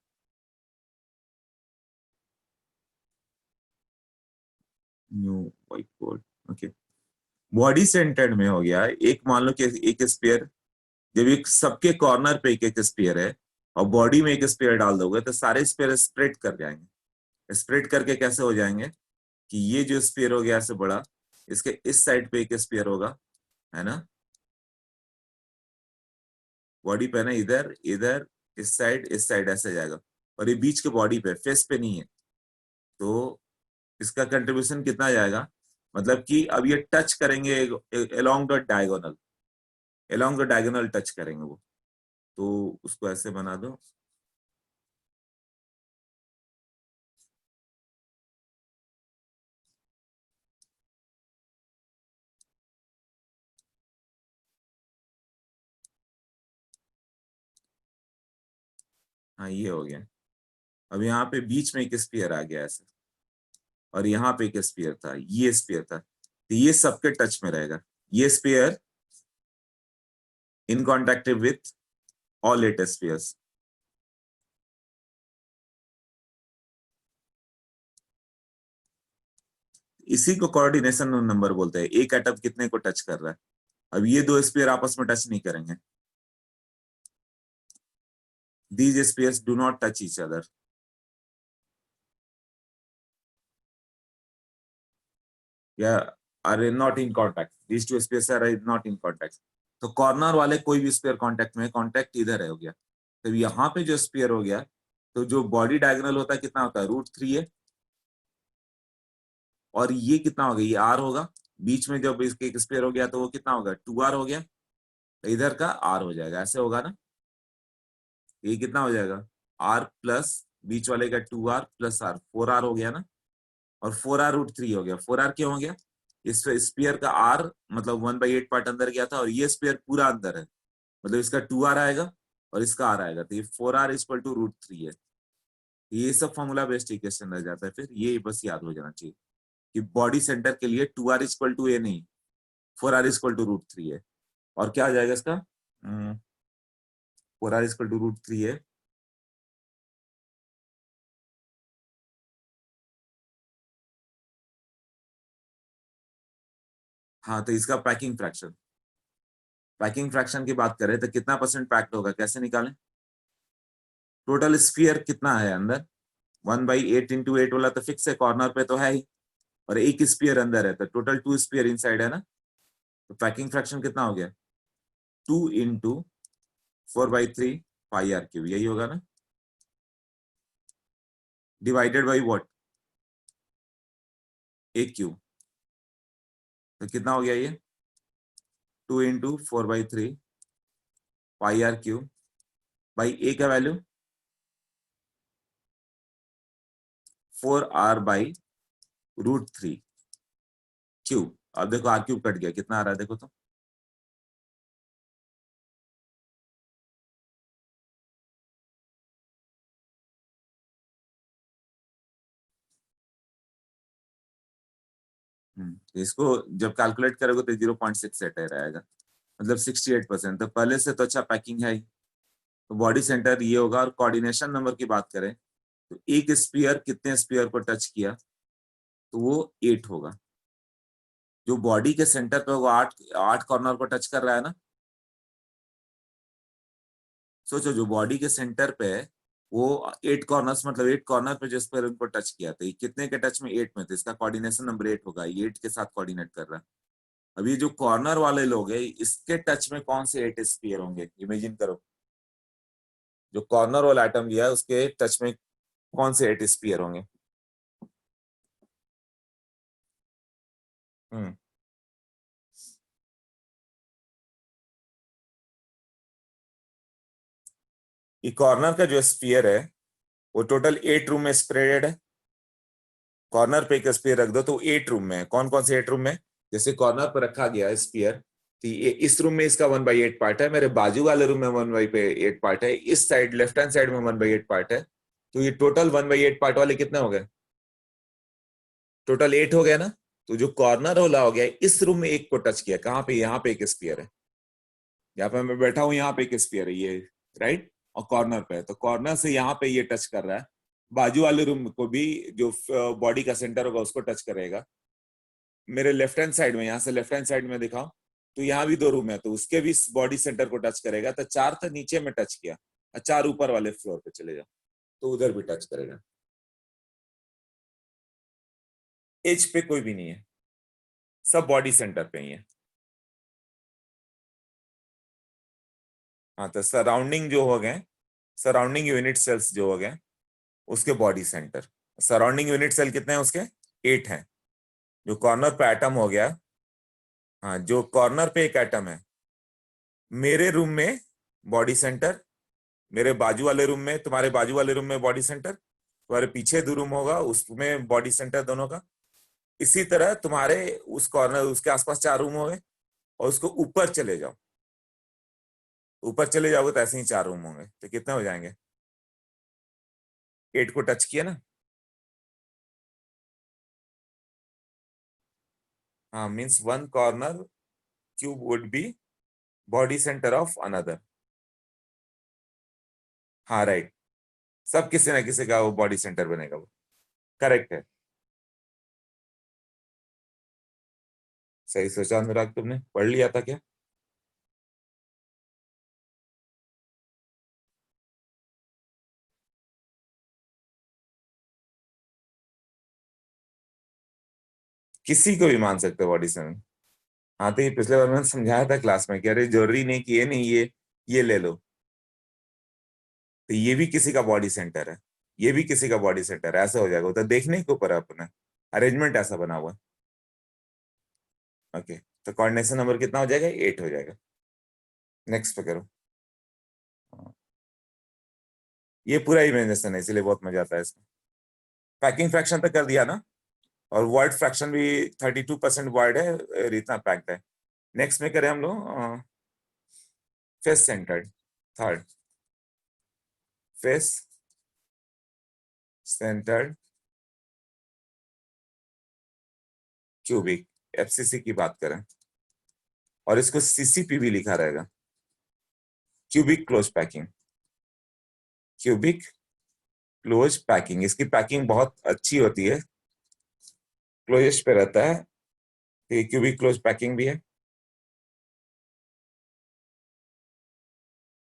new white board, okay. Body centred में हो गया, एक मान लो कि एक स्पेयर, जब एक सबके कॉर्नर पे एक एक स्पेयर है, और बॉडी में एक स्पेयर डाल दोगे, तो सारे स्पेयर स्प्रेड कर जाएंगे। स्प्रेड करके कैसे हो जाएंगे, कि ये जो स्पेयर हो गया ऐसे बड़ा, इसके इस साइड पे एक स्पेयर होगा, है ना, बॉडी पे ना, इधर इधर, इस साइड ऐसे जाएगा, और ये बीच के बॉडी पे, फेस पे नहीं है। तो इसका कंट्रीब्यूशन कितना जाएगा, मतलब कि अब ये टच करेंगे along the diagonal, along the diagonal touch करेंगे वो। तो उसको ऐसे बना दो, हाँ, ये हो गया। अब यहाँ पे बीच में एक स्पीयर आ गया ऐसे, और यहाँ पे एक स्पीयर था, ये स्पीयर था, तो ये सबके टच में रहेगा, ये sphere in contact with all eight spheres. इसी को कोऑर्डिनेशन नंबर बोलते हैं, एक एटम कितने को टच कर रहा है। अब ये दो स्पीयर आपस में टच नहीं करेंगे, these spheres do not touch each other. या are not in contact, these two spheres are not in contact. तो कॉर्नर वाले कोई भी स्पीयर कॉन्टैक्ट में, कॉन्टैक्ट इधर है हो गया। तो यहाँ पे जो स्पीयर हो गया, तो जो बॉडी डायगोनल होता है कितना होता है, √3 है, और ये कितना होगा, ये आर होगा। बीच में जब इसके एक स्पेयर हो गया तो वो कितना होगा, 2r हो गया, तो इधर का आर हो जाएगा, ऐसे होगा ना। ये कितना हो जाएगा, आर प्लस बीच वाले का 2r प्लस आर, 4r हो गया ना। और 4r √3 हो गया, 4r क्यों हो गया, इस स्पीयर का आर मतलब 1/8 पार्ट अंदर गया था और ये स्पीयर पूरा अंदर है, मतलब इसका 2r आएगा और इसका r आएगा, तो ये 4r इक्वल टू √3 है। ये सब फॉर्मूला बेस्ड इक्वेशन रह जाता है, फिर ये बस याद हो जाना चाहिए कि बॉडी सेंटर के लिए 2r इक्वल टू ए नहीं, 4r इक्वल टू √3 है। और क्या आ जाएगा इसका, 4r इक्वल टू √3 है। हाँ, तो इसका पैकिंग फ्रैक्शन की बात करें तो कितना परसेंट पैक्ड होगा, कैसे निकालें? टोटल स्फीयर कितना है अंदर, 1/8 इंटू 8 वाला तो फिक्स है, कॉर्नर पे तो है ही, और एक स्पीयर अंदर है, तो टोटल 2 स्पीयर इनसाइड है ना। तो पैकिंग फ्रैक्शन कितना हो गया, 2 इंटू 4/3 पाई आर क्यूब, यही होगा ना, divided by what, a cube. तो कितना हो गया ये, 2 into 4/3 pi r cube by a का वैल्यू 4r/√3 क्यूब। अब देखो आर क्यूब कट गया, कितना आ रहा है देखो तो, तो इसको जब कैलकुलेट करोगे तो 0.6 रहेगा, मतलब 68%। तो पहले से तो अच्छा पैकिंग है ही। तो बॉडी सेंटर ये होगा। और कोऑर्डिनेशन नंबर की बात करें तो एक स्पीयर कितने स्पीयर को टच किया, तो वो 8 होगा। जो बॉडी के सेंटर पे वो 8 कॉर्नर को टच कर रहा है ना। सोचो जो बॉडी के सेंटर पे है वो 8 कॉर्नर्स, मतलब 8 कॉर्नर पे जिस पर उनको टच किया, तो ये कितने के टच में, 8 में, तो इसका कोऑर्डिनेशन नंबर 8 होगा, ये 8 के साथ कोऑर्डिनेट कर रहा है। अब ये जो कॉर्नर वाले लोग हैं इसके टच में कौन से 8 स्पीयर होंगे, इमेजिन करो। जो कॉर्नर वाला आइटम लिया है उसके टच में कौन से 8 स्पीयर होंगे। हम्म ये कॉर्नर का जो स्पीयर है वो टोटल 8 रूम में स्प्रेडेड है। कॉर्नर पे एक स्पीयर रख दो तो 8 रूम में है। कौन कौन से 8 रूम में, जैसे कॉर्नर पर रखा गया स्पीयर, तो ये इस रूम में इसका 1/8 पार्ट है, मेरे बाजू वाले रूम में 1/8 पार्ट है, इस साइड लेफ्ट हैंड साइड में 1/8 पार्ट है। तो ये टोटल 1/8 पार्ट वाले कितने हो गए, टोटल 8 हो गया ना। तो जो कॉर्नर वाला हो गया इस रूम में एक को टच किया, कहाँ पे, यहाँ पे एक स्पीयर है, यहाँ पे मैं बैठा हूँ, यहाँ पे एक स्पीयर है ये, राइट। और कॉर्नर पे है, तो कॉर्नर से यहाँ पे ये टच कर रहा है, बाजू वाले रूम को भी जो बॉडी का सेंटर होगा उसको टच करेगा। मेरे लेफ्ट हैंड साइड में, यहाँ से लेफ्ट हैंड साइड में दिखाओ, तो यहाँ भी 2 रूम है, तो उसके भी बॉडी सेंटर को टच करेगा। तो 4 तो नीचे में टच किया, और 4 ऊपर वाले फ्लोर पे चले जाओ तो उधर भी टच करेगा। एज पे कोई भी नहीं है, सब बॉडी सेंटर पे ही है। हाँ, तो सराउंडिंग जो हो गए, सराउंडिंग यूनिट सेल्स जो हो गए उसके body centre, surrounding unit cell कितने हैं उसके, 8 हैं। जो कॉर्नर पे एटम हो गया, हाँ, जो कॉर्नर पे एक एटम है, मेरे रूम में बॉडी सेंटर, मेरे बाजू वाले रूम में, तुम्हारे बाजू वाले रूम में बॉडी सेंटर, तुम्हारे पीछे दो रूम होगा उसमें बॉडी सेंटर दोनों का। इसी तरह तुम्हारे उस कॉर्नर, उसके आसपास 4 रूम हो गए, और उसको ऊपर चले जाओ, ऊपर चले जाओगे तो ऐसे ही 4 रूम होंगे, तो कितने हो जाएंगे, 8 को टच किया ना। हाँ, means one corner cube would be body centre of another. हाँ, राइट, सब किसी ना किसी का वो बॉडी सेंटर बनेगा वो, करेक्ट है। सही सोचा अनुराग, तुमने पढ़ लिया था क्या? किसी को भी मान सकते हो बॉडी सेंटर। हाँ, तो ये पिछले बार मैंने समझाया था क्लास में कि अरे जरूरी नहीं कि ये नहीं, ये ले लो, तो ये भी किसी का बॉडी सेंटर है, ये भी किसी का बॉडी सेंटर है, ऐसा हो जाएगा। तो देखने के ऊपर है अपने, अरेंजमेंट ऐसा बना हुआ है। ओके, तो कोऑर्डिनेशन नंबर कितना हो जाएगा, 8 हो जाएगा। नेक्स्ट पे करो। हाँ, ये पूरा इमेजिनेशन है इसलिए बहुत मजा आता है इसमें। पैकिंग फ्रैक्शन तक कर दिया ना। और वॉइड फ्रैक्शन भी 32% वॉइड है, इतना पैक्ड है। नेक्स्ट में करें हम लोग face centred. Third, face centred cubic, FCC की बात करें, और इसको सीसीपी भी लिखा रहेगा, cubic close packing. Cubic close packing, इसकी पैकिंग बहुत अच्छी होती है, क्लोजेस्ट पे रहता है, तो ये क्यूबिक क्लोज पैकिंग भी है।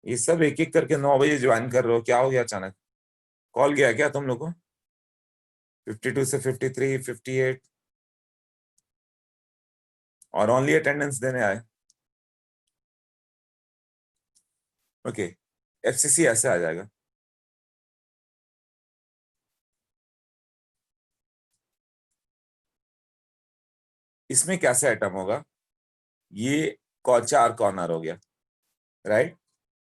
ये सब एक एक करके 9 बजे ज्वाइन कर रहे हो, क्या हो गया अचानक? कॉल गया क्या तुम लोग को? 52 से 53, 58 और ओनली अटेंडेंस देने आए। ओके, एफसीसी ऐसे आ जाएगा। इसमें कैसे आइटम होगा? ये 4 कॉर्नर हो गया, राइट?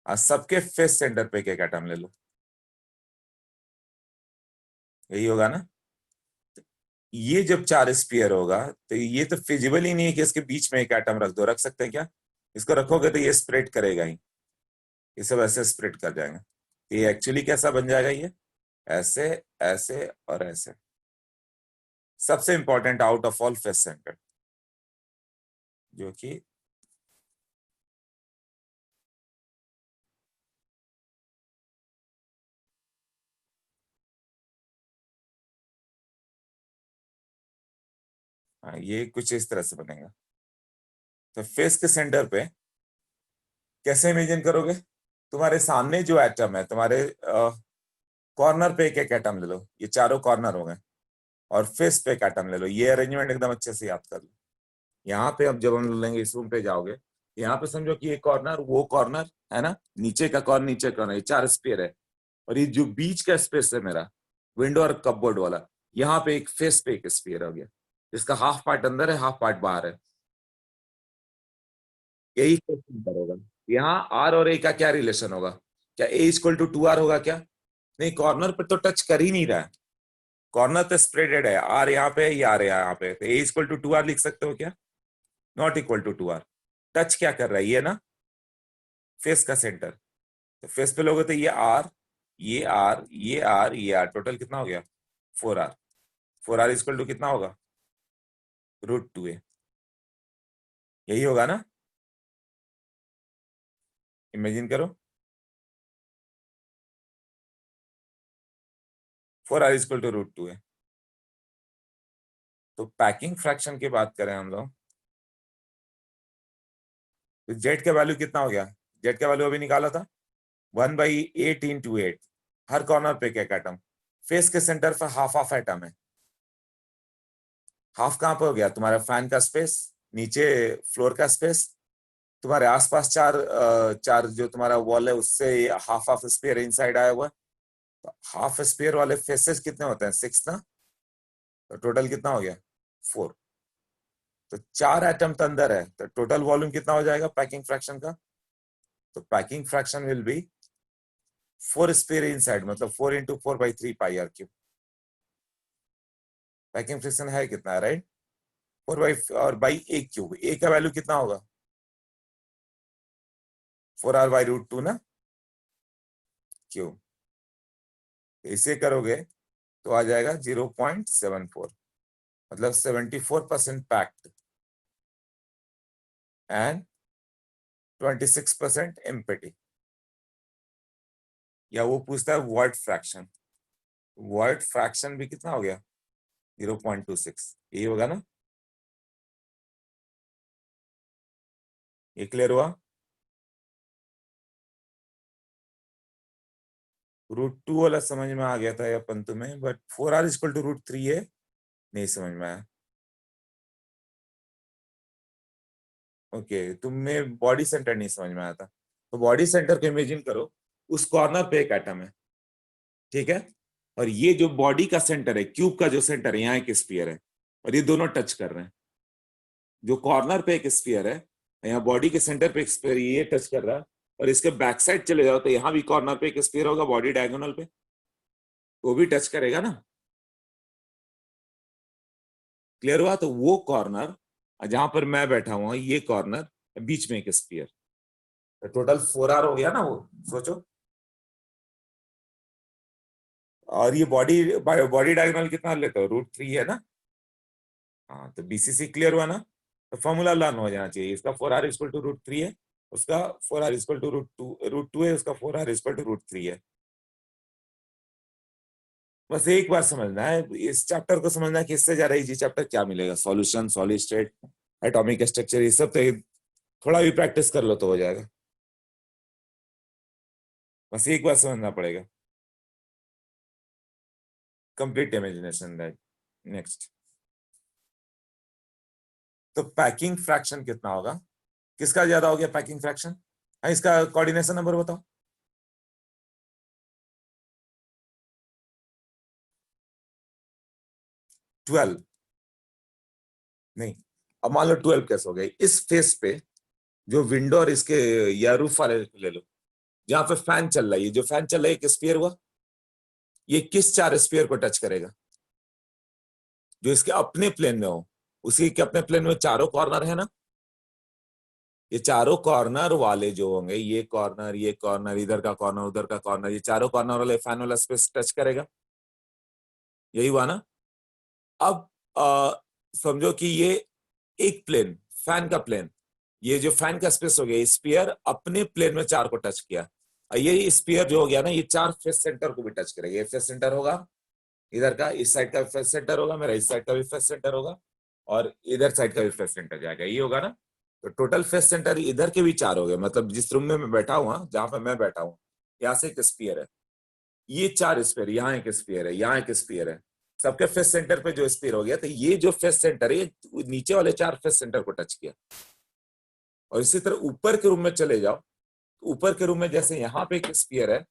सबके फेस सेंटर पे एक एटम ले लो, यही होगा ना? ये जब 4 स्पीयर होगा तो ये तो फिजिबल ही नहीं है कि इसके बीच में एक एटम रख दो। रख सकते हैं क्या? इसको रखोगे तो ये स्प्रेड करेगा ही, ये सब ऐसे स्प्रेड कर जाएंगे। तो ये एक्चुअली कैसा बन जाएगा? ये ऐसे, ऐसे और ऐसे। सबसे important out of all face centre, जो कि ये कुछ इस तरह से बनेगा। तो फेस के सेंटर पे कैसे इमेजिन करोगे? तुम्हारे सामने जो एटम है, तुम्हारे कॉर्नर पे एक एक एटम ले लो, ये चारों कॉर्नर हो गए, और फेस पे एक एटम ले लो। ये अरेंजमेंट एकदम अच्छे से याद कर लो। यहाँ पे अब जब हम लोग लेंगे, इस रूम पे जाओगे, यहाँ पे समझो कि ये कॉर्नर, वो कॉर्नर है ना, नीचे का कॉर्नर, नीचे का कॉर्नर, ये 4 स्पेयर है। और ये जो बीच का स्पेस है मेरा, विंडो और कपबोर्ड वाला, यहाँ पे एक फेस पे एक स्पेयर हो गया, इसका हाफ पार्ट अंदर है, हाफ पार्ट बाहर है। यही क्वेश्चन करोगा। यहाँ आर और ए का क्या रिलेशन होगा? क्या ए इक्वल टू 2R होगा क्या? नहीं, कॉर्नर पे तो टच कर ही नहीं रहा है, कॉर्नर तो स्प्रेडेड है, आर यहाँ पे है, ये आर यहाँ पे, तो ए इक्वल टू 2R लिख सकते हो क्या? Not equal to 2R। Touch क्या कर रहा है ये ना, फेस का सेंटर। तो फेस पे लोगे तो ये आर, ये आर, ये आर, ये आर, टोटल कितना हो गया? 4R। 4R इक्वल टू कितना होगा? √2a। यही होगा ना? इमेजिन करो, 4R इक्वल टू √2a। तो पैकिंग फ्रैक्शन की बात करें हम लोग, तो जेड का वैल्यू कितना हो गया? जेड का वैल्यू अभी निकाला था, 1/8 × 8। हर कॉर्नर पे एक एटम, फेस के सेंटर पर हाफ हाफ एटम है। हाफ कहां पे हो गया? तुम्हारा फैन का स्पेस, नीचे फ्लोर का स्पेस, तुम्हारे आसपास चार जो तुम्हारा वॉल है उससे हाफ हाफ स्पेयर इनसाइड आया हुआ है। तो हाफ स्पेयर वाले फेसेस कितने होते हैं? 6 ना? तो टोटल कितना हो गया? 4। तो 4 एटम तो अंदर है, तो टोटल वॉल्यूम कितना हो जाएगा पैकिंग फ्रैक्शन का? तो packing fraction will be 4 sphere inside, मतलब 4 × 4/3 πr3। पैकिंग फ्रैक्शन है कितना, राइट? 4/8 क्यूब। ए का वैल्यू कितना होगा? 4R/√2 ना, क्यूब। इसे करोगे तो आ जाएगा 0.74, मतलब 74% पैक्ड एंड 26% एम्प्टी। या वो पूछता है वॉइड फ्रैक्शन, वॉइड फ्रैक्शन भी कितना हो गया? 0.26। यही होगा ना? ये क्लियर हुआ? √2 वाला समझ में आ गया था या पंतु में, बट 4R इक्वल टू √3 है, नहीं समझ में आया। ओके, तुम्हें बॉडी सेंटर नहीं समझ में आया था। तो बॉडी सेंटर को इमेजिन करो, उस कॉर्नर पे एक एटम है, ठीक है? और ये जो बॉडी का सेंटर है, क्यूब का जो सेंटर है, यहाँ एक स्फीयर है, और ये दोनों टच कर रहे हैं। जो कॉर्नर पे एक स्फीयर है, यहाँ बॉडी के सेंटर पे एक स्फीयर, ये टच कर रहा है, और इसके बैक साइड चले जाओ तो यहाँ भी कॉर्नर पे एक स्फीयर होगा बॉडी डायगोनल पे, वो भी टच करेगा ना? क्लियर हुआ? तो वो कॉर्नर जहां पर मैं बैठा हुआ ये कॉर्नर, बीच में एक स्फीयर, तो टोटल 4R हो गया ना वो, सोचो। और ये बॉडी बॉडी डायगोनल कितना लेते हो? √3 है ना? हाँ, तो बीसीसी क्लियर हुआ ना? तो फॉर्मूला लर्न हो जाना चाहिए। इसका 4R इक्वल टू √3 है, उसका 4R इक्वल टू √2 है, उसका 4R इक्वल टू √3 है। बस एक बार समझना है इस चैप्टर को, समझना है कि इससे ज्यादा इजी चैप्टर क्या मिलेगा? Solution, solid state, atomic structure, ये सब तो थोड़ा भी प्रैक्टिस कर लो तो हो जाएगा। बस एक बार समझना पड़ेगा। Complete imagination. नेक्स्ट, तो पैकिंग फ्रैक्शन कितना होगा? किसका ज्यादा हो गया पैकिंग फ्रैक्शन? हाँ, इसका कोऑर्डिनेशन नंबर बताओ। 12? नहीं, अब मान लो 12 कैसे हो गई? इस फेस पे जो विंडो और इसके या रूफ वाले ले लो, जहां पे फैन चल रहा है, ये जो फैन चल रहा है एक स्फीयर हुआ, ये किस 4 स्फीयर को टच करेगा जो इसके अपने प्लेन में हो? उसी के अपने प्लेन में चारों कॉर्नर है ना? ये चारों कॉर्नर वाले जो होंगे, ये कॉर्नर, इधर का कॉर्नर, उधर का कॉर्नर, ये चारों कॉर्नर वाले फैन वाला स्पेस टच करेगा। यही हुआ ना? अब समझो कि ये एक प्लेन, फैन का प्लेन, ये जो फैन का स्पेस हो गया, स्पीयर अपने प्लेन में 4 को टच किया, और ये स्पीयर जो हो गया ना, ये 4 फेस सेंटर को भी टच करेगा। ये फेस सेंटर होगा इधर का, इस साइड का फेस सेंटर होगा मेरा, इस साइड का भी फेस सेंटर होगा, और इधर साइड का भी फेस सेंटर जाएगा, ये होगा ना? तो टोटल फेस सेंटर इधर के भी 4 हो गए। मतलब जिस रूम में मैं बैठा हुआ, जहां पर मैं बैठा हूँ, यहाँ से एक स्पीयर है, ये 4 स्पीयर, यहाँ एक स्पीयर है, यहाँ एक स्पीयर है, सबके फेस सेंटर पे जो स्पीयर हो गया, तो ये जो फेस सेंटर है, नीचे वाले 4 फेस सेंटर को टच किया। और इसी तरह ऊपर के रूम में चले जाओ, ऊपर के रूम में जैसे यहाँ पे एक स्पीयर है,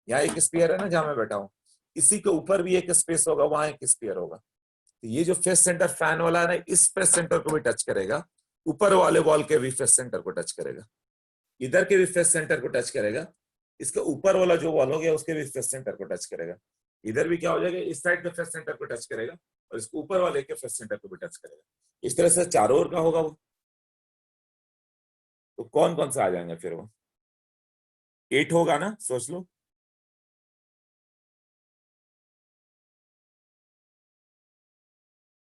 यहाँ एक स्पीयर है ना जहां मैं बैठा हूँ, इसी के ऊपर भी एक स्पेस होगा, वहां एक स्पीयर होगा। तो ये जो फेस सेंटर फैन वाला है ना, इस फेस सेंटर को भी टच करेगा, ऊपर वाले वॉल के भी फेस सेंटर को टच करेगा, इधर के भी फेस सेंटर को टच करेगा, इसके ऊपर वाला जो वॉल हो गया उसके भी फेस सेंटर को टच करेगा, इधर भी क्या हो जाएगा, इस साइड के फेस सेंटर को टच करेगा, और इसके ऊपर वाले के फेस सेंटर को भी टच करेगा। इस तरह से चारों ओर का होगा वो। तो कौन कौन सा आ जाएंगे फिर वो? 8 होगा ना, सोच लो।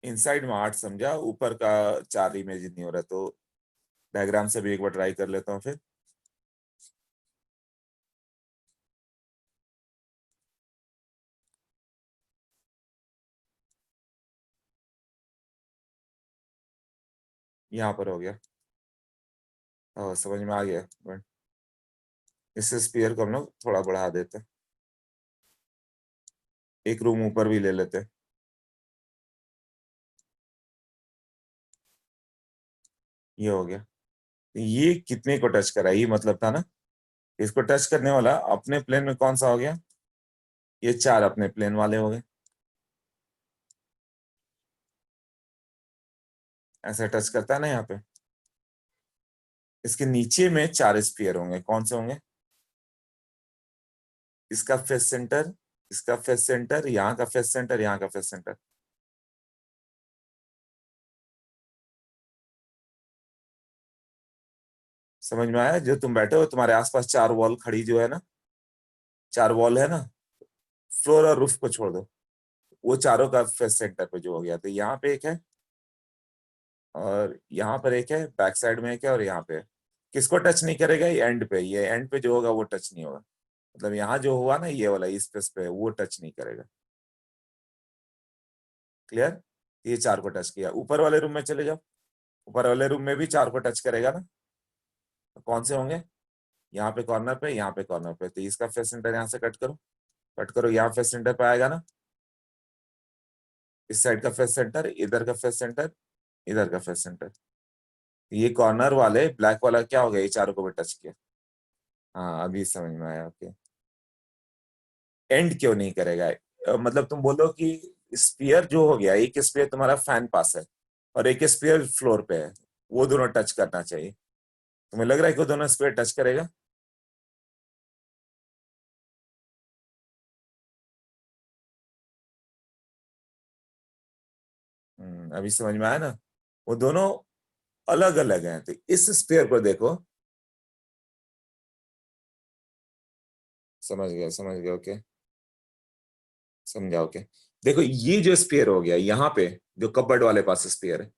इनसाइड में 8 समझा, ऊपर का 4 इमेजिन नहीं हो रहा, तो डायग्राम से भी एक बार ट्राई कर लेता हूँ फिर। यहाँ पर हो गया, समझ में आ गया। बट इस स्पीयर को हम लोग थोड़ा बढ़ा देते हैं, एक रूम ऊपर भी ले लेते हैं। ये हो गया। ये कितने को टच करा, ये मतलब था ना? इसको टच करने वाला अपने प्लेन में कौन सा हो गया? ये 4 अपने प्लेन वाले हो गए, ऐसा टच करता है ना यहाँ पे। इसके नीचे में 4 स्पीयर होंगे, कौन से होंगे? इसका फेस सेंटर, इसका फेस सेंटर, यहाँ का फेस सेंटर, यहाँ का फेस सेंटर। समझ में आया? जो तुम बैठे हो, तुम्हारे आसपास 4 वॉल खड़ी जो है ना, 4 वॉल है ना, फ्लोर और रूफ को छोड़ दो, वो चारों का फेस सेंटर पे जो हो गया, तो यहाँ पे एक है, और यहाँ पर एक है, बैक साइड में एक है, और यहाँ पे है। किसको टच नहीं करेगा? ये एंड पे, ये एंड पे जो होगा वो टच नहीं होगा। मतलब यहाँ जो हुआ ना, ये वाला इस स्पेस पे, वो टच नहीं करेगा। क्लियर? ये 4 को टच किया। ऊपर वाले रूम में चले जाओ, ऊपर वाले रूम में भी 4 को टच करेगा ना। तो कौन से होंगे? यहाँ पे कॉर्नर पे, यहाँ पे कॉर्नर पे, तो इसका फेस सेंटर यहाँ से कट करो, कट करो, यहाँ फेस सेंटर पे आएगा ना, इस साइड का फेस सेंटर, इधर का फेस सेंटर, इधर का फेस सेंटर। ये कॉर्नर वाले ब्लैक वाला क्या हो गया, ये चारों को भी टच किया। हाँ, अभी समझ में आया। ओके, एंड क्यों नहीं करेगा? मतलब तुम बोलो कि स्पीयर जो हो गया, एक स्पीयर तुम्हारा फैन पास है और एक स्पीयर फ्लोर पे है, वो दोनों टच करना चाहिए। तुम्हें लग रहा है कि वो दोनों स्पीयर टच करेगा? अभी समझ में आया ना, वो दोनों अलग अलग हैं। तो इस स्फीयर को देखो, समझ गया, ओके, समझाओ, ओके। देखो ये जो स्फीयर हो गया यहाँ पे, जो कपबोर्ड वाले पास स्फीयर है,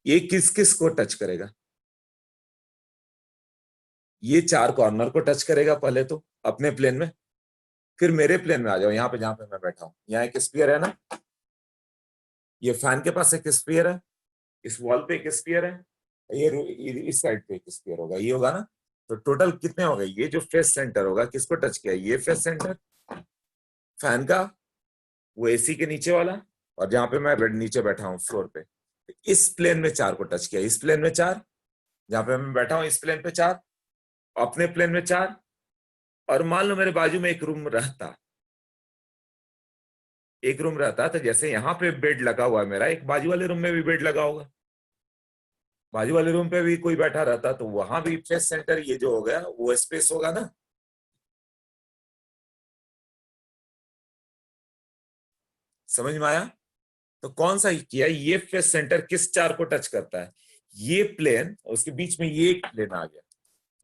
ये किस किस को टच करेगा? ये चार कॉर्नर को टच करेगा पहले तो अपने प्लेन में। फिर मेरे प्लेन में आ जाओ, यहाँ पे जहां पे मैं बैठा हूं, यहाँ एक स्फीयर है ना, ये फैन के पास एक स्फीयर है, इस वॉल पे एक स्फीयर है, इस साइड पे एक स्फीयर होगा, ये होगा ना। तो टोटल कितने हो गए? ये जो फेस सेंटर होगा किसको टच किया? ये फेस सेंटर फैन का, वो एसी के नीचे वाला, और जहां पे मैं नीचे बैठा हूँ फ्लोर पे, इस प्लेन में चार को टच किया, इस प्लेन में चार, जहां पे मैं बैठा हूँ इस प्लेन पे चार, अपने प्लेन में चार, और मान लो मेरे बाजू में एक रूम रहता, तो जैसे यहाँ पे बेड लगा हुआ है मेरा, एक बाजू वाले रूम में भी बेड लगा होगा, बाजू वाले रूम पे भी कोई बैठा रहता, तो वहां भी फेस सेंटर ये जो हो गया वो स्पेस होगा ना। समझ में आया? तो कौन सा किया, ये फेस सेंटर किस चार को टच करता है? ये प्लेन, उसके बीच में ये एक प्लेन आ गया,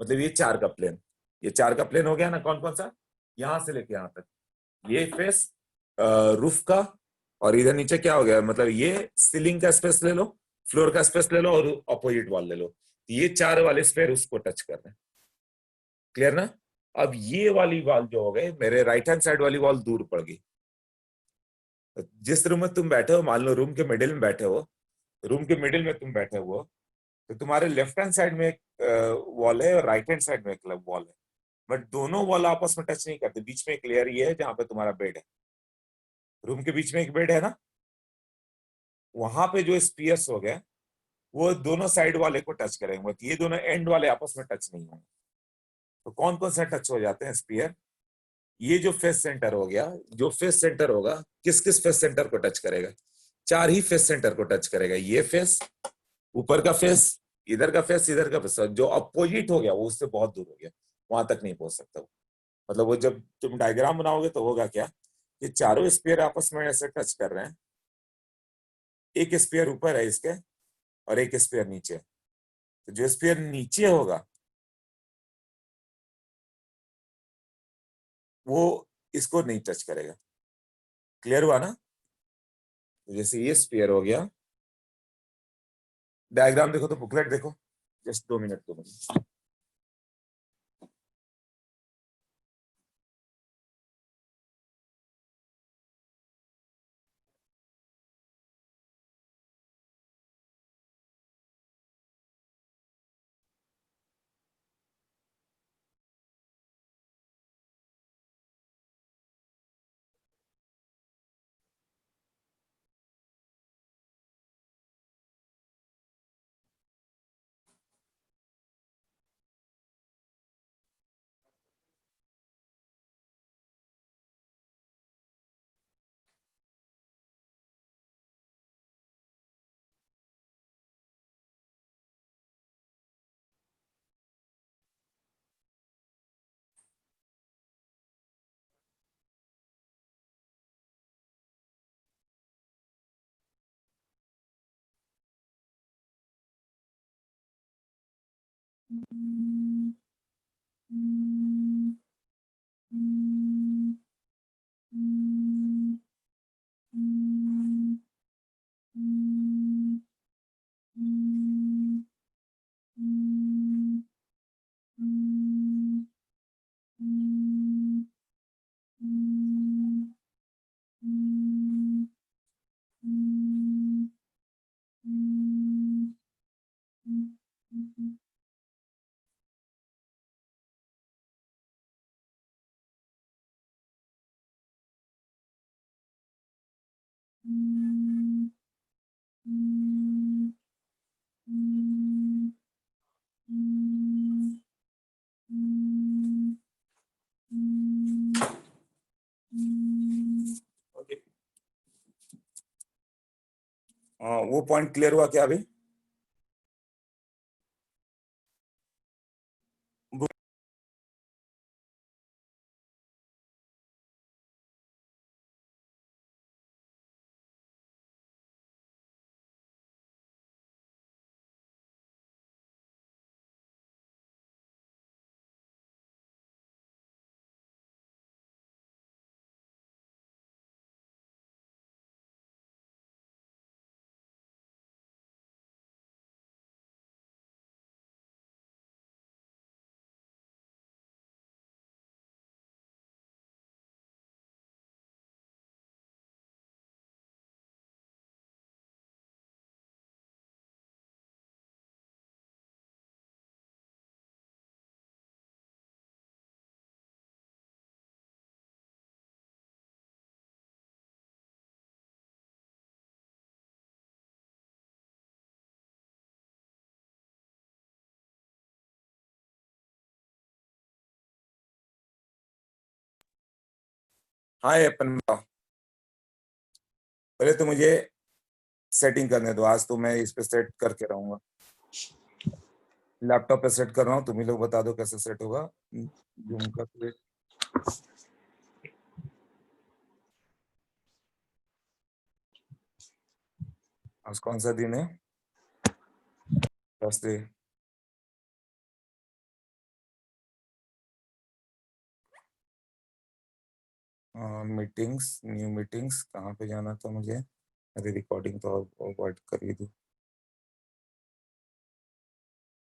मतलब ये चार का प्लेन, ये चार का प्लेन हो गया ना। कौन कौन सा? यहां से लेके यहां तक, ये फेस रूफ का, और इधर नीचे क्या हो गया, मतलब ये सीलिंग का स्पेस ले लो, फ्लोर का स्पेस ले लो, और अपोजिट वॉल ले लो, ये चार वाले स्पेयर उसको टच कर रहे हैं। क्लियर ना? अब ये वाली वॉल जो हो गए, मेरे राइट हैंड साइड वाली वॉल दूर पड़ गई। जिस रूम में तुम बैठे हो, मान लो रूम के मिडिल में बैठे हो, रूम के मिडिल में तुम बैठे हो, तो तुम्हारे लेफ्ट हैंड साइड में एक वॉल है और राइट हैंड साइड में एक वॉल है, बट दोनों वॉल आपस में टच नहीं करते। बीच में एक लेयर ये है जहां पे तुम्हारा बेड है, रूम के बीच में एक बेड है ना, वहां पे जो स्पीयर्स हो गए वो दोनों साइड वाले को टच करेंगे, तो ये दोनों एंड वाले आपस में टच नहीं होंगे। तो कौन कौन सा टच हो जाते हैं स्पीयर? ये जो फेस सेंटर हो गया, जो फेस सेंटर होगा, किस किस फेस सेंटर को टच करेगा? चार ही फेस सेंटर को टच करेगा। ये फेस, ऊपर का फेस, इधर का फेस, इधर का फेस, जो अपोजिट हो गया वो उससे बहुत दूर हो गया, वहां तक नहीं पहुंच सकता वो। मतलब वो जब तुम डायग्राम बनाओगे तो होगा क्या, ये चारों स्पीयर आपस में ऐसे टच कर रहे हैं, एक स्पीयर ऊपर है इसके और एक स्पीयर नीचे है। तो जो स्पीयर नीचे होगा वो इसको नहीं टच करेगा। क्लियर हुआ ना? तो जैसे ये स्पीयर हो गया, डायग्राम देखो तो बुकलेट देखो, जस्ट 2 मिनट 2 मिनट। वो पॉइंट क्लियर हुआ क्या अभी? हाँ अपन बताओ, पहले तो मुझे सेटिंग करने दो, आज तो मैं इस पे सेट करके रहूंगा, लैपटॉप पे सेट कर रहा हूँ, तुम ही लोग बता दो कैसे सेट होगा जूम का। आज कौन सा दिन है? थर्सडे। मीटिंग्स, न्यू मीटिंग्स, कहाँ पे जाना था मुझे? अरे रिकॉर्डिंग तो अवॉइड कर ही दूँ।